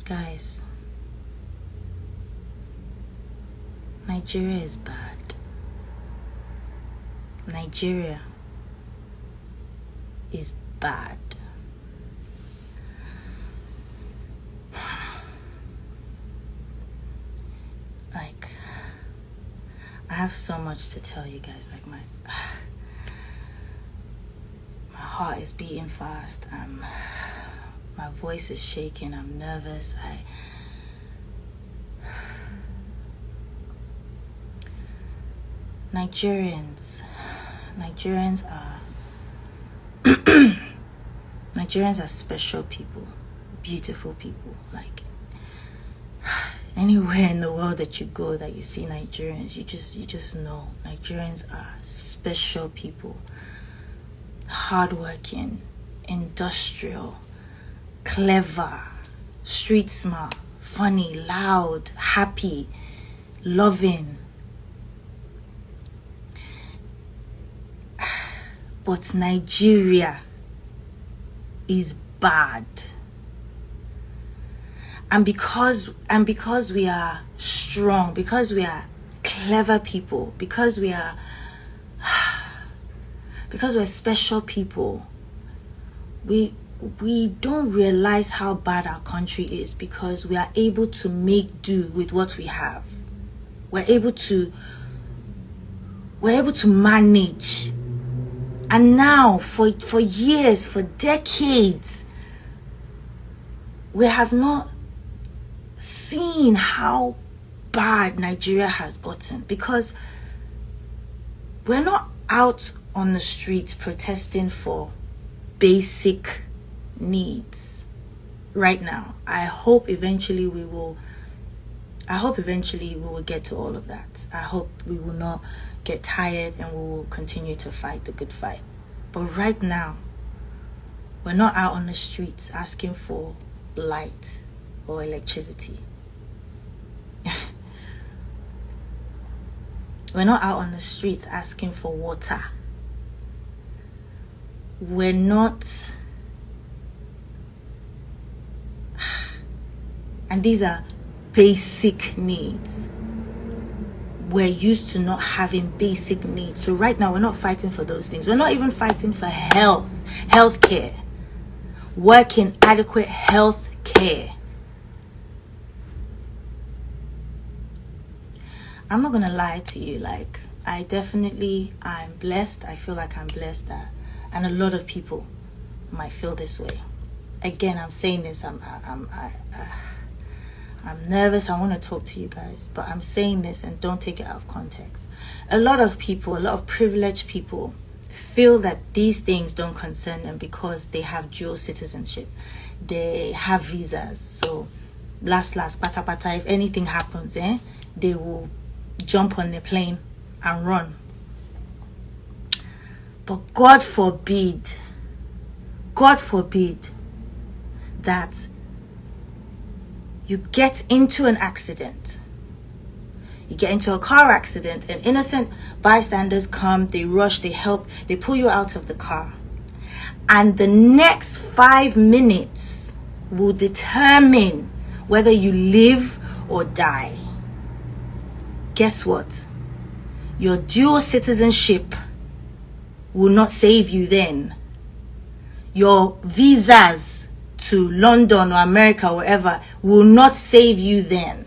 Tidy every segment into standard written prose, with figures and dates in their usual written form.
Guys, Nigeria is bad. Nigeria is bad. Like, I have so much to tell you guys. Like, my heart is beating fast. My voice is shaking. I'm nervous. Nigerians are Nigerians are special people, beautiful people. Like, anywhere in the world that you go that you see Nigerians, you just know Nigerians are special people. Hardworking, industrial, clever, street smart, funny, loud, happy, loving. But Nigeria is bad. And because we are strong, because we are clever people, because we're special people, we don't realize how bad our country is, because we are able to make do with what we have. We're able to manage. And now, for years, for decades, we have not seen how bad Nigeria has gotten, because we're not out on the streets protesting for basic needs right now. I hope eventually we will get to all of that. I hope we will not get tired and we will continue to fight the good fight. But right now, we're not out on the streets asking for light or electricity. We're not out on the streets asking for water. We're not. And these are basic needs. We're used to not having basic needs. So right now, we're not fighting for those things. We're not even fighting for health care, working adequate health care. I'm not gonna lie to you. Like, I'm blessed. I feel like I'm blessed and a lot of people might feel this way. Again, I'm saying this. I'm nervous. I want to talk to you guys, but I'm saying this, and don't take it out of context. A lot of privileged people feel that these things don't concern them because they have dual citizenship. They have visas. So, pata, if anything happens, they will jump on the plane and run. But God forbid that you get into an accident. You get into a car accident, and innocent bystanders come, they rush, they help, they pull you out of the car. And the next 5 minutes will determine whether you live or die. Guess what? Your dual citizenship will not save you then. Your visas to London or America or wherever will not save you then.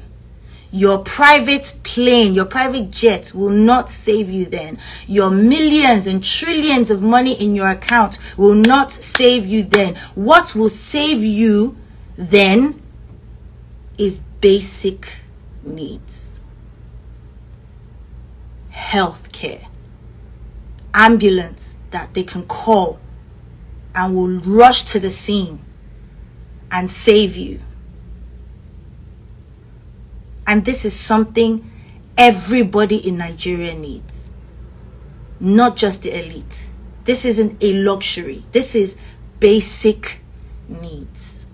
Your private plane, your private jet will not save you then. Your millions and trillions of money in your account will not save you then. What will save you then is basic needs. Health care, ambulance that they can call and will rush to the scene and save you. And this is something everybody in Nigeria needs, not just the elite. This isn't a luxury. This is basic needs.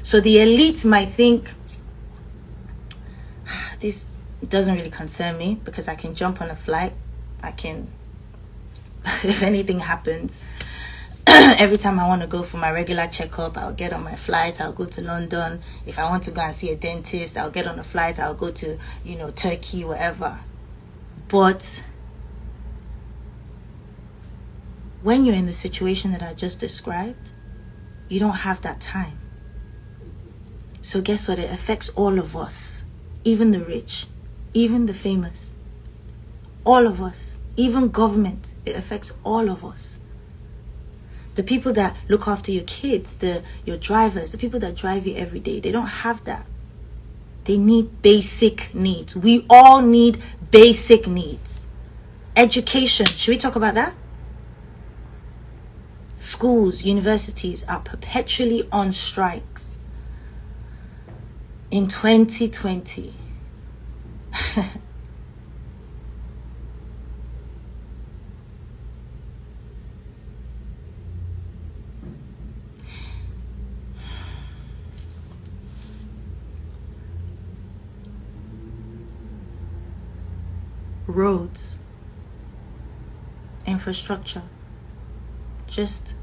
So the elite might think, this doesn't really concern me because I can jump on a flight, I can if anything happens. Every time I want to go for my regular checkup, I'll get on my flight, I'll go to London. If I want to go and see a dentist, I'll get on a flight, I'll go to, Turkey, wherever. But when you're in the situation that I just described, you don't have that time. So guess what? It affects all of us, even the rich, even the famous, all of us, even government. It affects all of us. The people that look after your kids, your drivers, the people that drive you every day, they don't have that. They need basic needs. We all need basic needs. Education. Should we talk about that? Schools, universities are perpetually on strikes. In 2020. Roads, infrastructure. Just,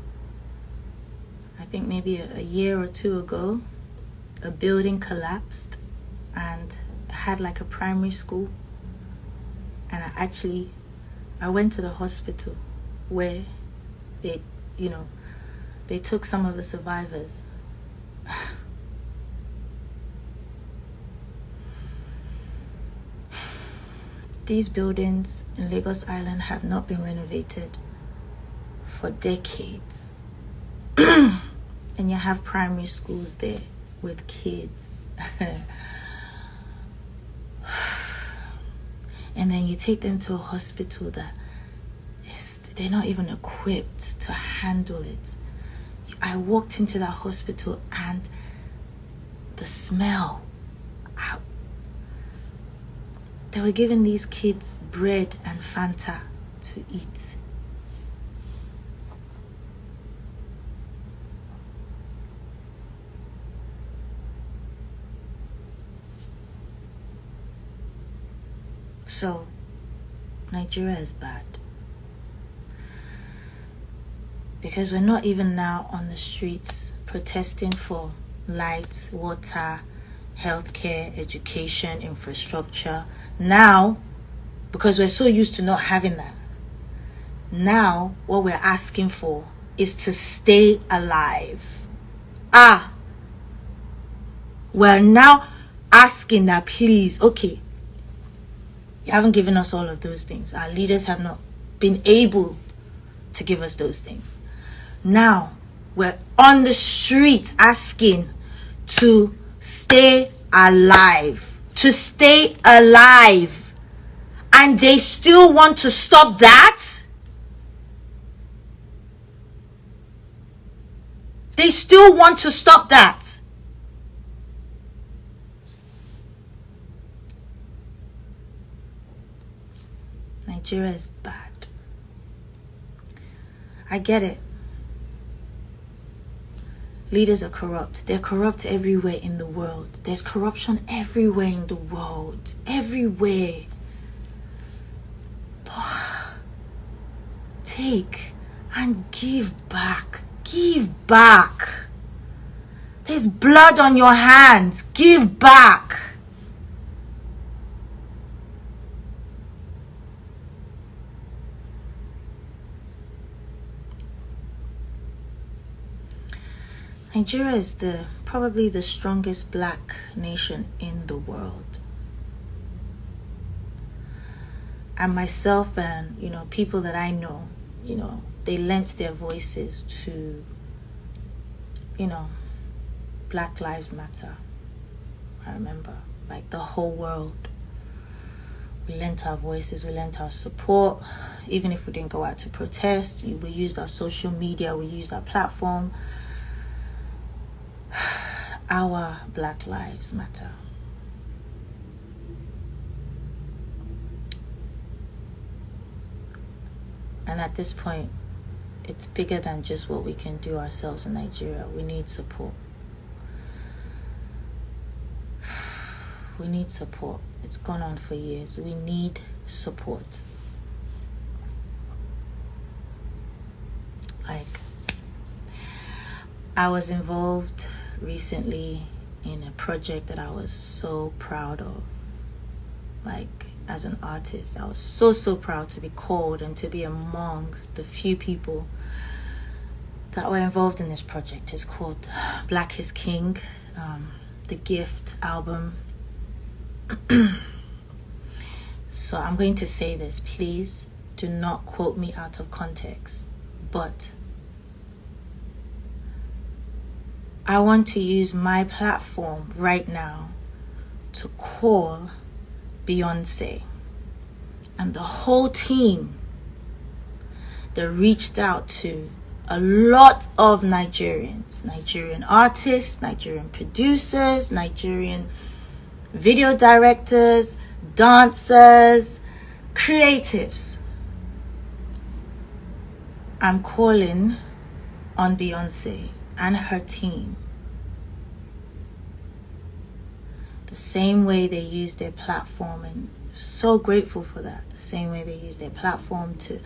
I think maybe a year or two ago, a building collapsed and had like a primary school. And I went to the hospital where they took some of the survivors. These buildings in Lagos Island have not been renovated for decades. And you have primary schools there with kids. And then you take them to a hospital they're not even equipped to handle it. I walked into that hospital and the smell. They were giving these kids bread and Fanta to eat. So, Nigeria is bad. Because we're not even now on the streets protesting for light, water, healthcare, education, infrastructure. Now, because we're so used to not having that, now what we're asking for is to stay alive. We're now asking that, please, okay, you haven't given us all of those things. Our leaders have not been able to give us those things. Now, we're on the streets asking to stay alive. To stay alive. And they still want to stop that? They still want to stop that? Nigeria is bad. I get it. Leaders are corrupt. They're corrupt everywhere in the world. There's corruption everywhere in the world. Everywhere. But take and give back. Give back. There's blood on your hands. Give back. Nigeria is probably the strongest black nation in the world. And myself and, people that I know, they lent their voices to, Black Lives Matter. I remember, like the whole world. We lent our voices, we lent our support. Even if we didn't go out to protest, we used our social media, we used our platform. Our Black Lives Matter. And at this point, it's bigger than just what we can do ourselves in Nigeria. We need support. We need support. It's gone on for years. We need support. Like, I was involved recently in a project that I was so proud of. Like, as an artist, I was so proud to be called and to be amongst the few people that were involved in this project. It's called Black is King, the Gift album. So I'm going to say this, please do not quote me out of context, but I want to use my platform right now to call Beyonce and the whole team that reached out to a lot of Nigerian artists, Nigerian producers, Nigerian video directors, dancers, creatives. I'm calling on Beyonce and her team the same way they use their platform, and so grateful for that. The same way they use their platform to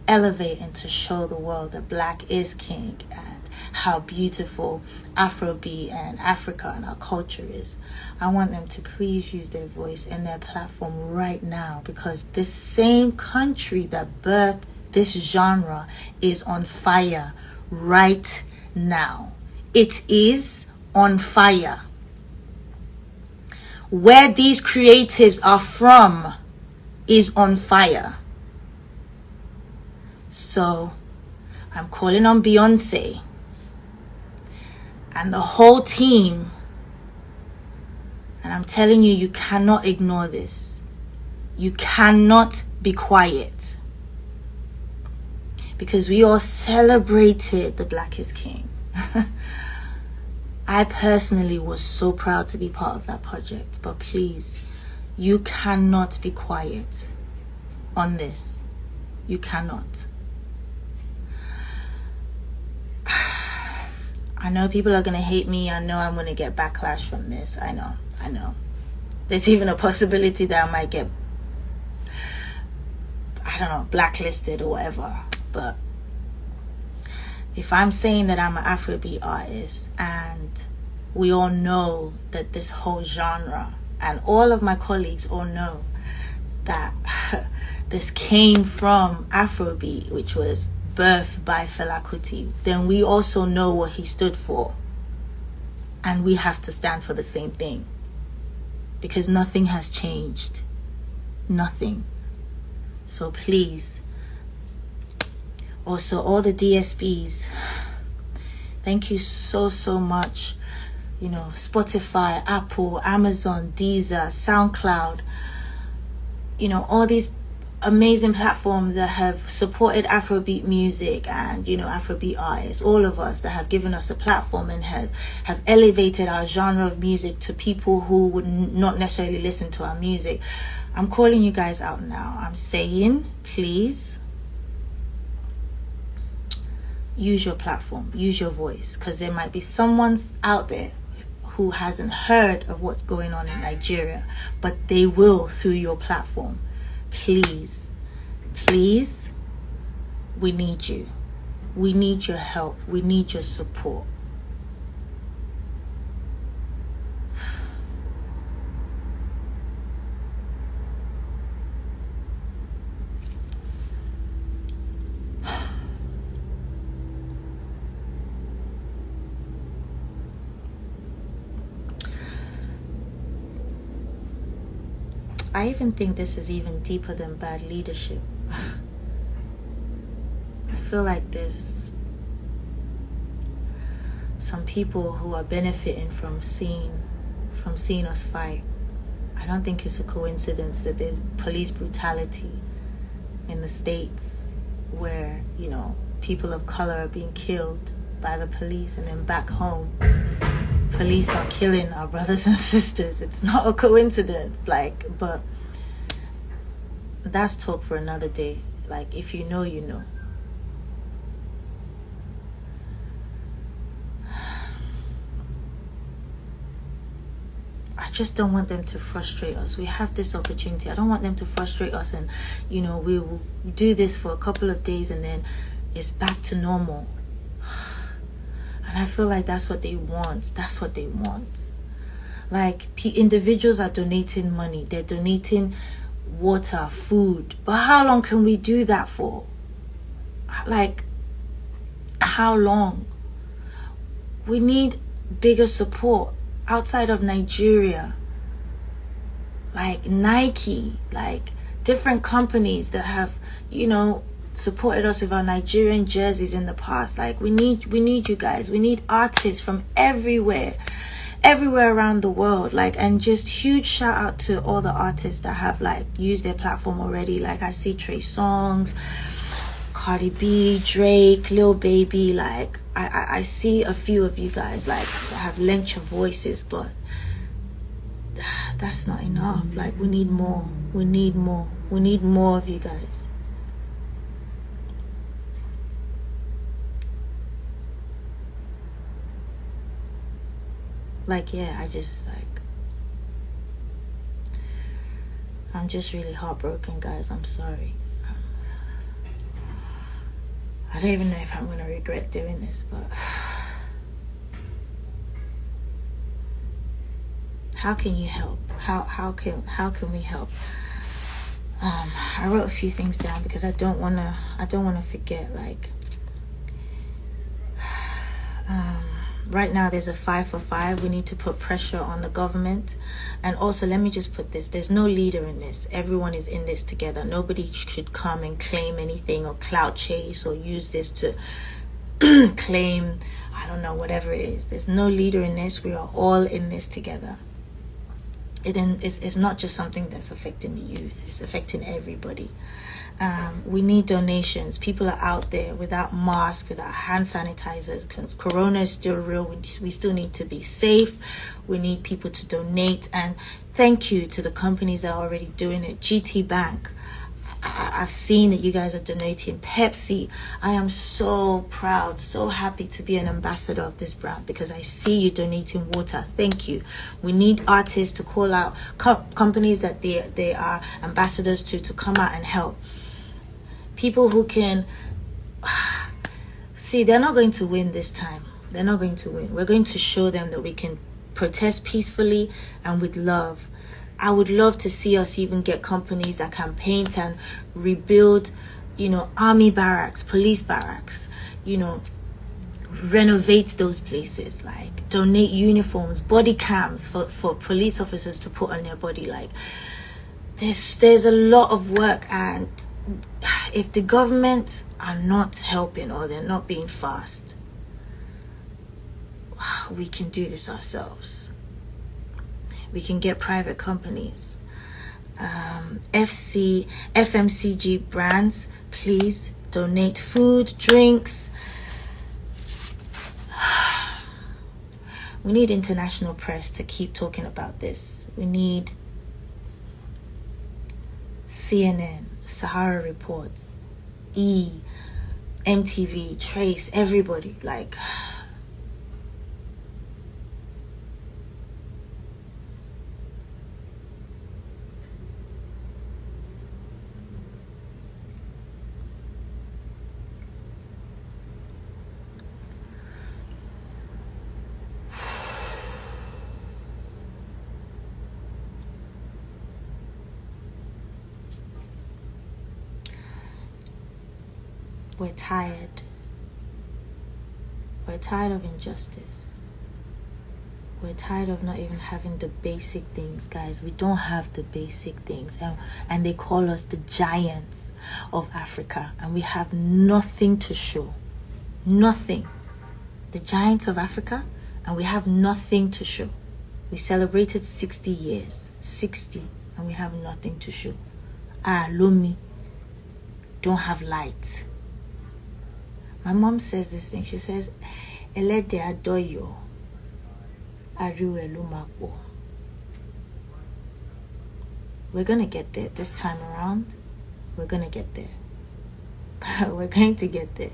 elevate and to show the world that Black is king and how beautiful Afrobeat and Africa and our culture is. I want them to please use their voice and their platform right now, because this same country that birthed this genre is on fire right now. It is on fire. Where these creatives are from is on fire. So I'm calling on Beyonce and the whole team, and I'm telling you, you cannot ignore this. You cannot be quiet, because we all celebrated the Black is King. I personally was so proud to be part of that project, but please, you cannot be quiet on this. You cannot. I know people are going to hate me. I know I'm going to get backlash from this. I know. There's even a possibility that I might get, I don't know, blacklisted or whatever. But if I'm saying that I'm an Afrobeat artist, and we all know that this whole genre, and all of my colleagues all know that this came from Afrobeat, which was birthed by Fela Kuti, then we also know what he stood for. And we have to stand for the same thing, because nothing has changed. Nothing. So please, also all the DSPs, thank you so much. You know, Spotify, Apple, Amazon, Deezer, SoundCloud, you know, all these amazing platforms that have supported Afrobeat music and, you know, Afrobeat artists, all of us that have given us a platform and have elevated our genre of music to people who would not necessarily listen to our music. I'm calling you guys out now. I'm saying, please use your platform, use your voice, because there might be someone out there who hasn't heard of what's going on in Nigeria, but they will through your platform. Please, we need you. We need your help. We need your support. I even think this is even deeper than bad leadership. I feel like there's some people who are benefiting from seeing us fight. I don't think it's a coincidence that there's police brutality in the States where, you know, people of color are being killed by the police, and then back home police are killing our brothers and sisters. It's not a coincidence, but that's talk for another day. Like, if you know, you know. I just don't want them to frustrate us. We have this opportunity. I don't want them to frustrate us, and, you know, we will do this for a couple of days, and then, It's back to normal. And I feel like that's what they want. That's what they want. Like, individuals are donating money. They're donating water, food. But how long can we do that for? Like, how long? We need bigger support outside of Nigeria. Like Nike, like different companies that have, supported us with our Nigerian jerseys in the past. Like, we need you guys. We need artists from everywhere around the world. Like, and just huge shout out to all the artists that have like used their platform already. Like, I see Trey Songz, Cardi B, Drake, Lil Baby. Like, I see a few of you guys like that have lent your voices, but that's not enough. Like, we need more. We need more of you guys. Like, yeah, I'm just really heartbroken, guys. I'm sorry. I don't even know if I'm gonna regret doing this, but how can you help? How can we help? I wrote a few things down because I don't wanna forget. Like, right now there's a 5 for 5. We need to put pressure on the government. And also, let me just put this, there's no leader in this. Everyone is in this together. Nobody should come and claim anything or clout chase or use this to claim, I don't know, whatever it is. There's no leader in this. We are all in this together. It's not just something that's affecting the youth. It's affecting everybody. We need donations. People are out there without masks, without hand sanitizers. Corona is still real. We still need to be safe. We need people to donate. And thank you to the companies that are already doing it. GT Bank, I've seen that you guys are donating. Pepsi, I am so proud, so happy to be an ambassador of this brand because I see you donating water. Thank you. We need artists to call out companies that they are ambassadors to come out and help. People who can see, they're not going to win this time. They're not going to win. We're going to show them that we can protest peacefully and with love. I would love to see us even get companies that can paint and rebuild, army barracks, police barracks, renovate those places, like donate uniforms, body cams for police officers to put on their body. Like, there's a lot of work, and if the government are not helping or they're not being fast, we can do this ourselves. We can get private companies. FMCG brands, please donate food, drinks. We need international press to keep talking about this. We need CNN, Sahara Reports, MTV, Trace, everybody. Like, we're tired. We're tired of injustice. We're tired of not even having the basic things, guys. We don't have the basic things. And they call us the giants of Africa. And we have nothing to show. Nothing. The giants of Africa, and we have nothing to show. We celebrated 60 years. 60. And we have nothing to show. Lomi don't have light. My mom says this thing. She says, Elede adoyo, ariwe lumakbo. We're going to get there this time around. We're going to get there. We're going to get there.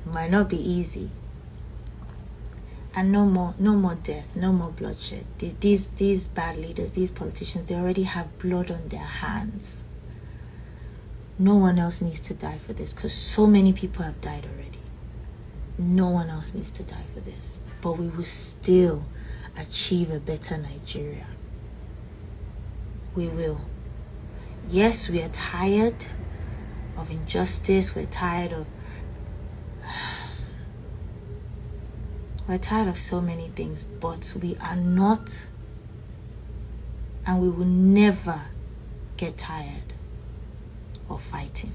It might not be easy. And no more death, no more bloodshed. These bad leaders, these politicians, they already have blood on their hands. no one else needs to die for this, because so many people have died already. No one else needs to die for this. But we will still achieve a better Nigeria. We will. Yes, we are tired of injustice. We're tired of so many things, but we are not, and we will never get tired of fighting.